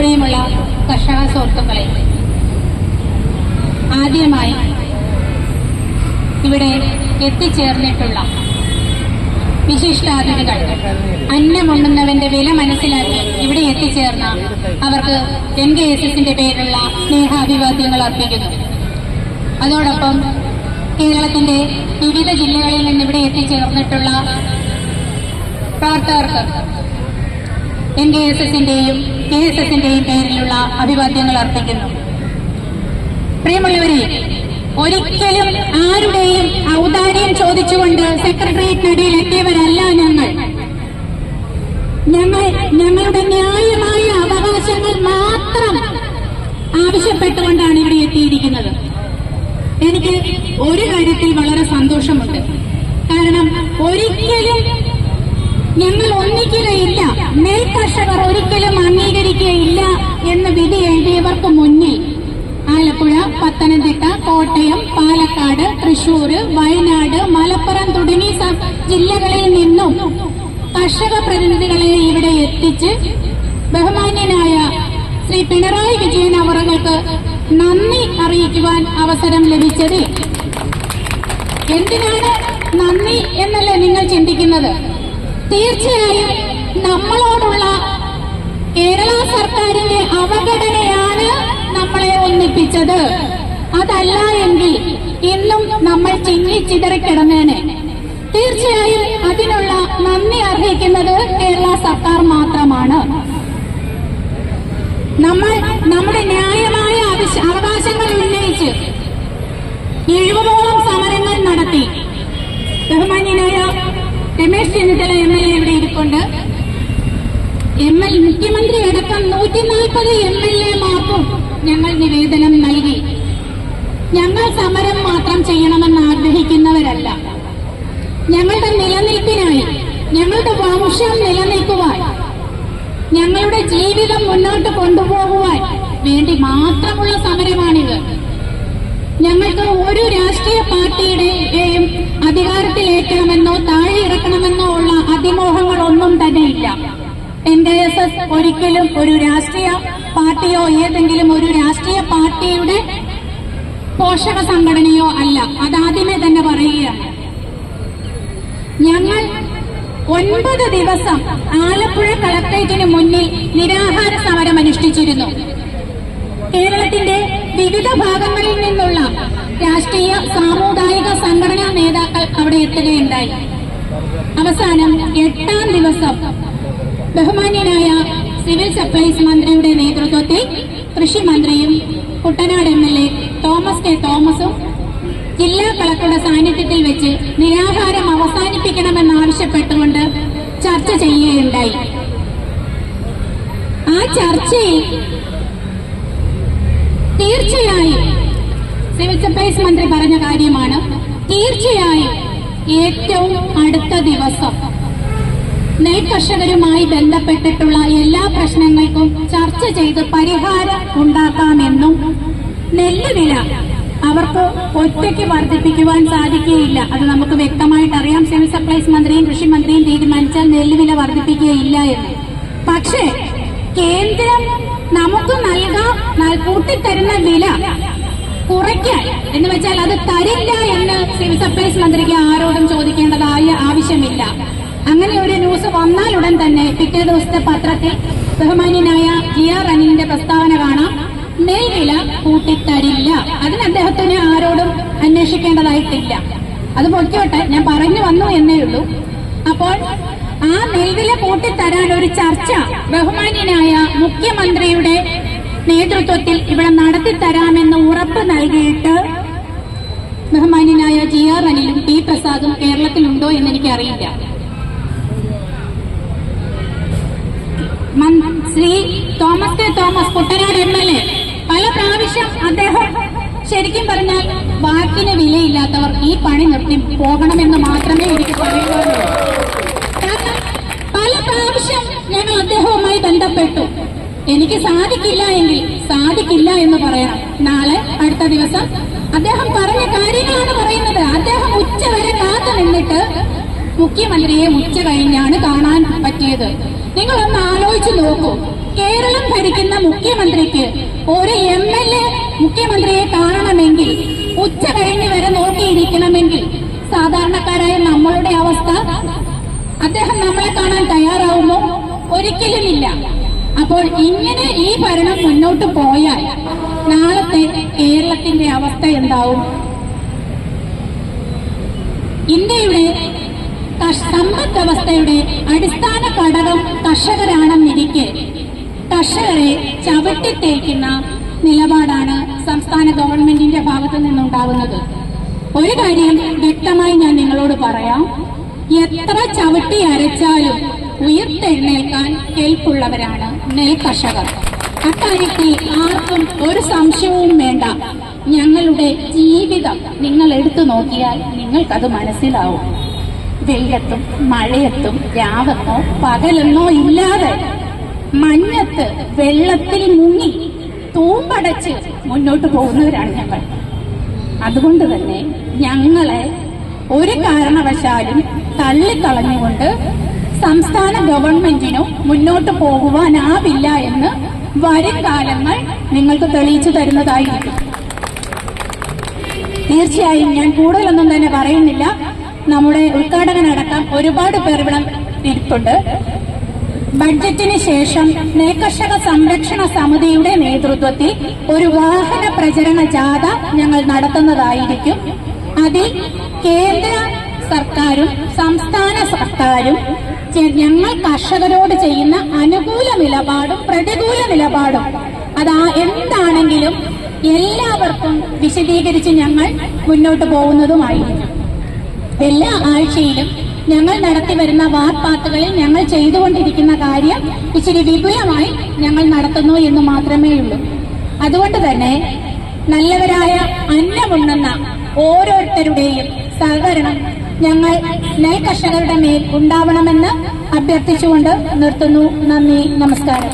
പ്രിയമുള്ള കർഷക സുഹൃത്തുക്കളെ, ആദ്യമായി ഇവിടെ എത്തിച്ചേർന്നിട്ടുള്ള വിശിഷ്ടാതിഥികൾ, അന്നമുണ്ണുന്നവന്റെ വില മനസ്സിലാക്കി ഇവിടെ എത്തിച്ചേർന്ന അവർക്ക് NKSSന്റെ പേരിലുള്ള സ്നേഹാഭിവാദ്യങ്ങൾ അർപ്പിക്കുന്നു. അതോടൊപ്പം കേരളത്തിന്റെ വിവിധ ജില്ലകളിൽ നിന്ന് ഇവിടെ എത്തിച്ചേർന്നിട്ടുള്ള പ്രവർത്തകർക്ക് NKSSന്റെയും KSSന്റെയും പേരിലുള്ള അഭിവാദ്യങ്ങൾ അർപ്പിക്കുന്നു. പ്രിയമുള്ളവരെ, ഒരിക്കലും ആരുടെയും ഔദാര്യം ചോദിച്ചുകൊണ്ട് സെക്രട്ടേറിയറ്റിനടിയിൽ എത്തിയവരല്ല ഞങ്ങളുടെ ന്യായമായ അവകാശങ്ങൾ മാത്രം ആവശ്യപ്പെട്ടുകൊണ്ടാണ് ഇവിടെ എത്തിയിരിക്കുന്നത്. എനിക്ക് ഒരു കാര്യത്തിൽ വളരെ സന്തോഷമുണ്ട്. കാരണം ഒരിക്കലും ഞങ്ങൾ ഒന്നിക്കുകയില്ല, നെൽകർഷകർ ഒരിക്കലും അംഗീകരിക്കുകയില്ല എന്ന് വിധി എഴുതിയവർക്ക് മുന്നിൽ ആലപ്പുഴ, പത്തനംതിട്ട, കോട്ടയം, പാലക്കാട്, തൃശൂർ, വയനാട്, മലപ്പുറം തുടങ്ങിയ ജില്ലകളിൽ നിന്നും കർഷക പ്രതിനിധികളെ ഇവിടെ എത്തിച്ച് ബഹുമാന്യനായ ശ്രീ പിണറായി വിജയൻ അവർക്ക് നന്ദി അറിയിക്കുവാൻ അവസരം ലഭിച്ചത്. എന്തിനാണ് നന്ദി എന്നല്ലേ നിങ്ങൾ ചിന്തിക്കുന്നത്? തീർച്ചയായും നമ്മളോടുള്ള കേരള സർക്കാരിന്റെ അവഗണനയാണ് നമ്മളെ ഒന്നിപ്പിച്ചത്. അതല്ല എങ്കിൽ ഇന്നും നമ്മൾ ചിന്നിച്ചിതറിക്കിടന്നേനെ. തീർച്ചയായും അതിനുള്ള നന്ദി അർഹിക്കുന്നത് കേരള സർക്കാർ മാത്രമാണ്. നമ്മൾ നമ്മുടെ ന്യായമായ അവകാശങ്ങൾ ഉന്നയിച്ച് 70ഓളം സമരങ്ങൾ നടത്തി. ബഹുമാന്യനായ രമേശ് ചെന്നിത്തല MLA ഇവിടെ ഇരിപ്പുണ്ട്. മുഖ്യമന്ത്രി അടക്കം 140 MLAമാർക്കും ഞങ്ങൾ നിവേദനം നൽകി. ഞങ്ങൾ സമരം മാത്രം ചെയ്യണമെന്ന് ആഗ്രഹിക്കുന്നവരല്ല. ഞങ്ങളുടെ നിലനിൽപ്പിനായി, ഞങ്ങളുടെ വംശം നിലനിൽക്കുവാൻ, ഞങ്ങളുടെ ജീവിതം മുന്നോട്ട് കൊണ്ടുപോകുവാൻ വേണ്ടി മാത്രമുള്ള സമരമാണിത്. ഞങ്ങൾക്ക് ഒരു രാഷ്ട്രീയ പാർട്ടിയുടെയും അധികാരത്തിലേക്കണമെന്നോ താഴെ ഇറക്കണമെന്നോ ഉള്ള അതിമോഹങ്ങളൊന്നും തന്നെയില്ല. NKSS ഒരിക്കലും ഒരു രാഷ്ട്രീയ പാർട്ടിയോ ഏതെങ്കിലും ഒരു രാഷ്ട്രീയ പാർട്ടിയുടെ പോഷക സംഘടനയോ അല്ല. അതാദ്യമേ തന്നെ പറയുകയാണ്. ഞങ്ങൾ 9 ദിവസം ആലപ്പുഴ കളക്ടറേറ്റിന് മുന്നിൽ നിരാഹാര സമരം അനുഷ്ഠിച്ചിരുന്നു. കേരളത്തിന്റെ വിവിധ ഭാഗങ്ങളിൽ നിന്നുള്ള രാഷ്ട്രീയ സാമുദായിക സംഘടനാ നേതാക്കൾ അവിടെ എത്തുകയുണ്ടായി. അവസാനം 8ാം ദിവസം ബഹുമാന്യനായ സിവിൽ സപ്ലൈസ് മന്ത്രിയുടെ നേതൃത്വത്തിൽ കൃഷി മന്ത്രിയും കുട്ടനാട് MLA തോമസ് കെ തോമസും ജില്ലാ കളക്ടറുടെ സാന്നിധ്യത്തിൽ വെച്ച് നിരാഹാരം അവസാനിപ്പിക്കണമെന്നാവശ്യപ്പെട്ടുകൊണ്ട് ചർച്ച ചെയ്യുകയുണ്ടായി. ആ ചർച്ചയിൽ തീർച്ചയായും സിവിൽ സപ്ലൈസ് മന്ത്രി പറഞ്ഞ കാര്യമാണ്. തീർച്ചയായും ഏറ്റവും അടുത്ത ദിവസം നെൽകർഷകരുമായി ബന്ധപ്പെട്ടിട്ടുള്ള എല്ലാ പ്രശ്നങ്ങൾക്കും ചർച്ച ചെയ്ത് പരിഹാരം ഉണ്ടാക്കാമെന്നും നെല്ല് വില അവർക്ക് ഒറ്റയ്ക്ക് വർദ്ധിപ്പിക്കുവാൻ സാധിക്കുകയില്ല. അത് നമുക്ക് വ്യക്തമായിട്ട് അറിയാം. സിവിൽ സപ്ലൈസ് മന്ത്രിയും കൃഷി മന്ത്രിയും തീരുമാനിച്ചാൽ നെല്ല് വില വർദ്ധിപ്പിക്കുകയില്ല എന്ന്. പക്ഷേ കേന്ദ്രം നമുക്ക് കൂട്ടിത്തരുന്ന വില കുറയ്ക്കാൻ എന്ന് വെച്ചാൽ അത് തരില്ല എന്ന് സിവിൽ സപ്ലൈസ് മന്ത്രിക്ക് ആരോടും ചോദിക്കേണ്ടതായ ആവശ്യമില്ല. അങ്ങനെ ഒരു ന്യൂസ് വന്നാലുടൻ തന്നെ പിറ്റേ ദിവസത്തെ പത്രത്തിൽ ബഹുമാന്യനായ GR അനിലിന്റെ പ്രസ്താവന കാണാം. നെൽവില കൂട്ടിത്തരില്ല. അതിന് അദ്ദേഹത്തിന് ആരോടും അന്വേഷിക്കേണ്ടതായിട്ടില്ല. അത് പൊയ്ക്കോട്ടെ, ഞാൻ പറഞ്ഞു വന്നു എന്നേ ഉള്ളൂ. അപ്പോൾ ആ നെൽവില കൂട്ടിത്തരാൻ ഒരു ചർച്ച ബഹുമാന്യനായ മുഖ്യമന്ത്രിയുടെ നേതൃത്വത്തിൽ ഇവിടെ നടത്തിത്തരാമെന്ന് ഉറപ്പ് നൽകിയിട്ട് ബഹുമാന്യനായ GR അനിലും T പ്രസാദും കേരളത്തിലുണ്ടോ എന്ന് എനിക്കറിയില്ല. Shri Thomas K Thomas Kuttanad MLA പല പ്രാവശ്യം അദ്ദേഹം ശരിക്കും പറഞ്ഞാൽ വാക്കിന് വിലയില്ലാത്തവർ ഈ പണി നിർത്തി പോകണമെന്ന് മാത്രമേ എനിക്ക് പറയുള്ളൂ. കാരണം പല പ്രാവശ്യം ഞങ്ങൾ അദ്ദേഹവുമായി ബന്ധപ്പെട്ടു. എനിക്ക് സാധിക്കില്ല എങ്കിൽ സാധിക്കില്ല എന്ന് പറയണം. നാളെ അടുത്ത ദിവസം അദ്ദേഹം പറഞ്ഞ കാര്യങ്ങളാണ് പറയുന്നത്. അദ്ദേഹം ഉച്ചവരെ കാത്തു നിന്നിട്ട് മുഖ്യമന്ത്രിയെ ഉച്ച കഴിഞ്ഞാണ് കാണാൻ പറ്റിയത്. നിങ്ങളൊന്ന് ആലോചിച്ചു നോക്കൂ. കേരളം ഭരിക്കുന്ന മുഖ്യമന്ത്രിക്ക് ഒരു MLA മുഖ്യമന്ത്രിയെ കാണണമെങ്കിൽ ഉച്ച കഴിഞ്ഞ് വരെ നോക്കിയിരിക്കണമെങ്കിൽ സാധാരണക്കാരായ നമ്മളുടെ അവസ്ഥ, അദ്ദേഹം നമ്മളെ കാണാൻ തയ്യാറാവുമോ? ഒരിക്കലുമില്ല. അപ്പോൾ ഇങ്ങനെ ഈ ഭരണം മുന്നോട്ട് പോയാൽ നാളത്തെ കേരളത്തിന്റെ അവസ്ഥ എന്താവും? ഇന്ത്യയുടെ സമ്പദ് വ്യവസ്ഥയുടെ അടിസ്ഥാന ഘടകം കർഷകരാണെന്നിരിക്കെ കർഷകരെ ചവിട്ടിത്തേക്കുന്ന നിലപാടാണ് സംസ്ഥാന ഗവൺമെന്റിന്റെ ഭാഗത്തു നിന്നുണ്ടാവുന്നത്. ഒരു കാര്യം വ്യക്തമായി ഞാൻ നിങ്ങളോട് പറയാം, എത്ര ചവിട്ടി അരച്ചാലും ഉയർത്തെഴുന്നേൽക്കാൻ കെൽപ്പുള്ളവരാണ് നെൽകർഷകർ. അക്കാര്യത്തിൽ ആർക്കും ഒരു സംശയവും വേണ്ട. ഞങ്ങളുടെ ജീവിതം നിങ്ങൾ എടുത്തു നോക്കിയാൽ നിങ്ങൾക്കത് മനസ്സിലാവും. വെയിലത്തും മഴയത്തും രാവെന്നോ പകലെന്നോ ഇല്ലാതെ മഞ്ഞത്ത് വെള്ളത്തിൽ മുങ്ങി തൂമ്പടച്ച് മുന്നോട്ട് പോകുന്നവരാണ് ഞങ്ങൾ. അതുകൊണ്ട് തന്നെ ഞങ്ങളെ ഒരു കാരണവശാലും തള്ളിക്കളഞ്ഞുകൊണ്ട് സംസ്ഥാന ഗവൺമെന്റിനു മുന്നോട്ട് പോകുവാനാവില്ല എന്ന് വരും കാലങ്ങൾ നിങ്ങൾക്ക് തെളിയിച്ചു തരുന്നതായിരിക്കും. തീർച്ചയായും ഞാൻ കൂടുതലൊന്നും തന്നെ പറയുന്നില്ല. നമ്മുടെ ഉദ്ഘാടകനടക്കം ഒരുപാട് പേർ ഇവിടെ ഇരിപ്പുണ്ട്. ബഡ്ജറ്റിന് ശേഷം നെൽകർഷക സംരക്ഷണ സമിതിയുടെ നേതൃത്വത്തിൽ ഒരു വാഹന പ്രചരണ ജാഥ ഞങ്ങൾ നടത്തുന്നതായിരിക്കും. അതിൽ കേന്ദ്ര സർക്കാരും സംസ്ഥാന സർക്കാരും ഞങ്ങൾ കർഷകരോട് ചെയ്യുന്ന അനുകൂല നിലപാടും പ്രതികൂല നിലപാടും എന്താണെങ്കിലും എല്ലാവർക്കും വിശദീകരിച്ച് ഞങ്ങൾ മുന്നോട്ട് പോകുന്നതുമായിരിക്കും. എല്ലാ ആഴ്ചയിലും ഞങ്ങൾ നടത്തിവരുന്ന വാർത്താത്തുകളിൽ ഞങ്ങൾ ചെയ്തുകൊണ്ടിരിക്കുന്ന കാര്യം ഇച്ചിരി വിപുലമായി ഞങ്ങൾ നടത്തുന്നു എന്ന് മാത്രമേ ഉള്ളൂ. അതുകൊണ്ട് തന്നെ നല്ലവരായ അന്നമുണ്ണുന്ന ഓരോരുത്തരുടെയും സഹകരണം ഞങ്ങൾ നെൽകർഷകരുടെ മേൽ ഉണ്ടാവണമെന്ന് അഭ്യർത്ഥിച്ചുകൊണ്ട് നിർത്തുന്നു. നന്ദി, നമസ്കാരം.